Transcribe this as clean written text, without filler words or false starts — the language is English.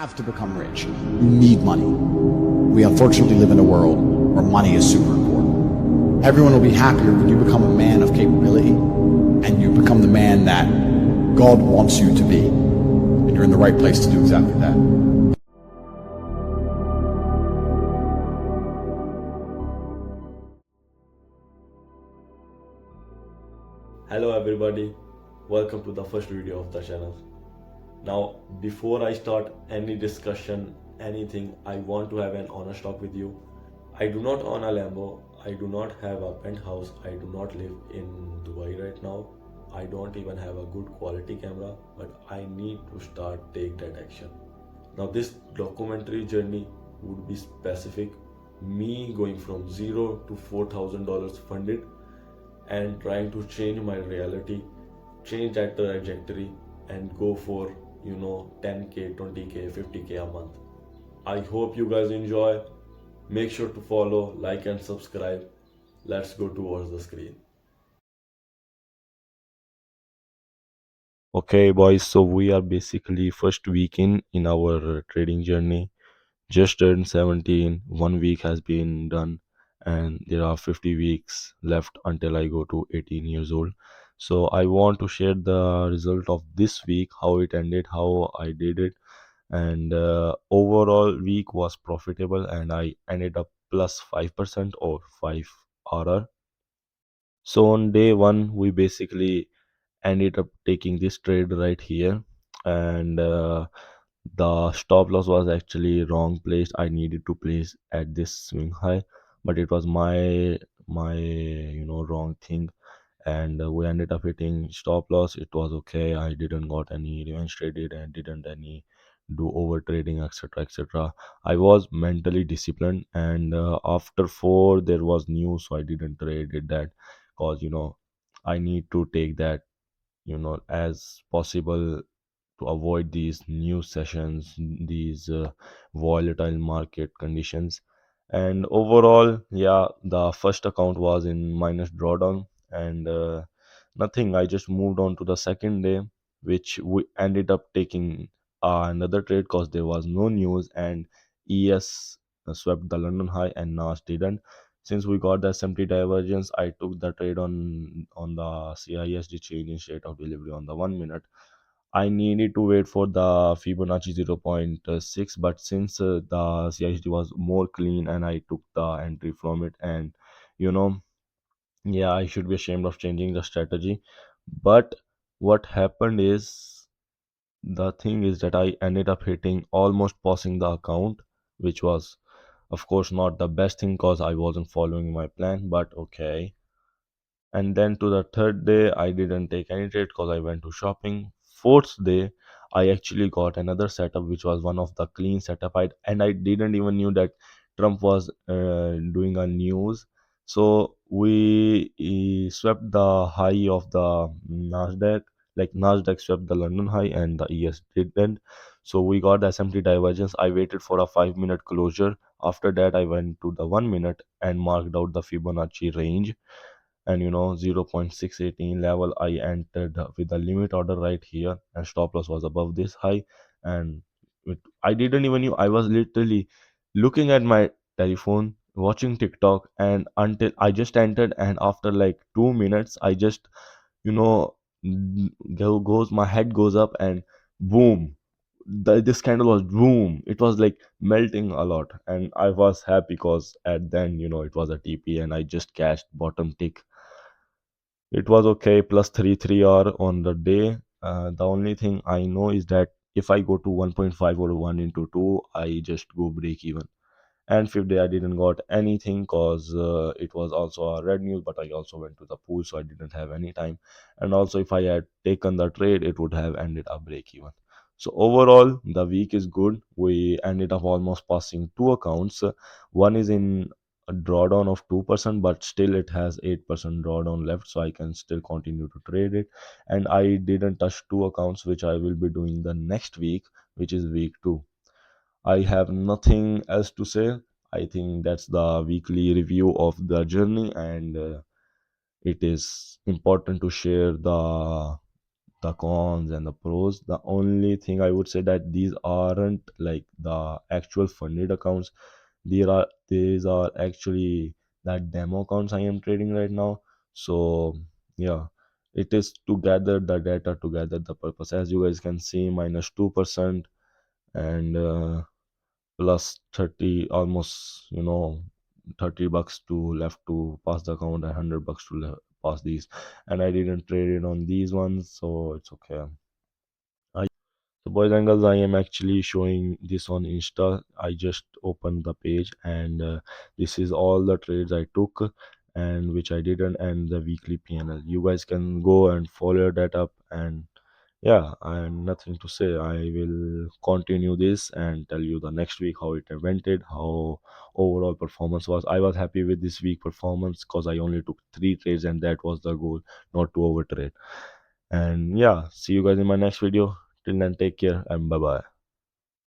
have to become rich. You need money. We unfortunately live in a world where money is super important. Everyone will be happier when you become a man of capability and you become the man that God wants you to be. And you're in the right place to do exactly that. Hello everybody, welcome to the first video of the channel. Now, before I start any discussion, anything, I want to have an honest talk with you. I do not own a Lambo, I do not have a penthouse, I do not live in Dubai right now. I don't even have a good quality camera, but I need to start take that action. Now this documentary journey would be specific, me going from zero to $4,000 funded and trying to change my reality, change that trajectory, and go for 10k, 20k, 50k a month. I hope you guys enjoy. Make sure to follow, like, and subscribe. Let's go towards the screen. Okay, boys, so we are basically first week in our trading journey. Just turned 17, 1 week has been done, and there are 50 weeks left until I go to 18 years old. So I want to share the result of this week, how it ended, how I did it, and overall week was profitable, and I ended up plus 5% or 5 RR. So on day one, we basically ended up taking this trade right here, and the stop loss was actually wrong placed. I needed to place at this swing high, but it was my wrong thing, and we ended up hitting stop loss. It was okay. I didn't got any revenge traded and didn't any do over trading, etc., etc. I was mentally disciplined, and after four there was news, so I didn't trade it that, cause I need to take that as possible to avoid these new sessions, these volatile market conditions. And overall, yeah, the first account was in minus drawdown, and nothing. I just moved on to the second day, which we ended up taking another trade because there was no news, and ES swept the London high and NAS didn't. Since we got the SMT divergence, I took the trade on the CISD change in state of delivery on the 1 minute. I needed to wait for the Fibonacci zero point 0.6, but since the CISD was more clean and I took the entry from it, and you know, yeah, I should be ashamed of changing the strategy. But what happened is, the thing is that I ended up hitting almost passing the account, which was, of course, not the best thing because I wasn't following my plan, but okay. And then to the third day, I didn't take any trade because I went to shopping. Fourth day, I actually got another setup, which was one of the clean setup. And I didn't even knew that Trump was doing a news. So we swept the high of the Nasdaq. Like Nasdaq swept the London high and the ES didn't. So we got the SMT divergence. I waited for a 5 minute closure. After that, I went to the 1 minute and marked out the Fibonacci range, and 0.618 level I entered with the limit order right here, and stop loss was above this high. And I didn't even knew. I was literally looking at my telephone, watching TikTok, and until I just entered, and after like 2 minutes I just you know goes my head goes up, and boom, this candle was boom, it was like melting a lot, and I was happy because at then it was a TP, and I just cashed bottom tick. It was okay, plus 3 3 hour on the day. The only thing I know is that if I go to 1.5 or 1 into 2, I just go break even. And fifth day I didn't got anything because it was also a red news, but I also went to the pool, so I didn't have any time. And also, if I had taken the trade, it would have ended up break even. So overall the week is good. We ended up almost passing two accounts. One is in a drawdown of 2%, but still it has 8% drawdown left, so I can still continue to trade it. And I didn't touch two accounts, which I will be doing the next week, which is week 2. I have nothing else to say. I think that's the weekly review of the journey, and it is important to share the cons and the pros. The only thing I would say that these aren't like the actual funded accounts. These are actually that demo accounts I am trading right now. So yeah, it is to gather the data, to gather the purpose. As you guys can see, minus 2%, and plus 30, almost, 30 bucks to left to pass the account, and 100 bucks to pass these. And I didn't trade it on these ones, so it's okay. So boys and girls, I am actually showing this on Insta. I just opened the page, and this is all the trades I took and which I didn't, and the weekly PNL. You guys can go and follow that up. And yeah, I have nothing to say. I will continue this and tell you the next week how it went, how overall performance was. I was happy with this week performance because I only took three trades, and that was the goal, not to overtrade. And yeah, see you guys in my next video. Till then, take care and bye bye.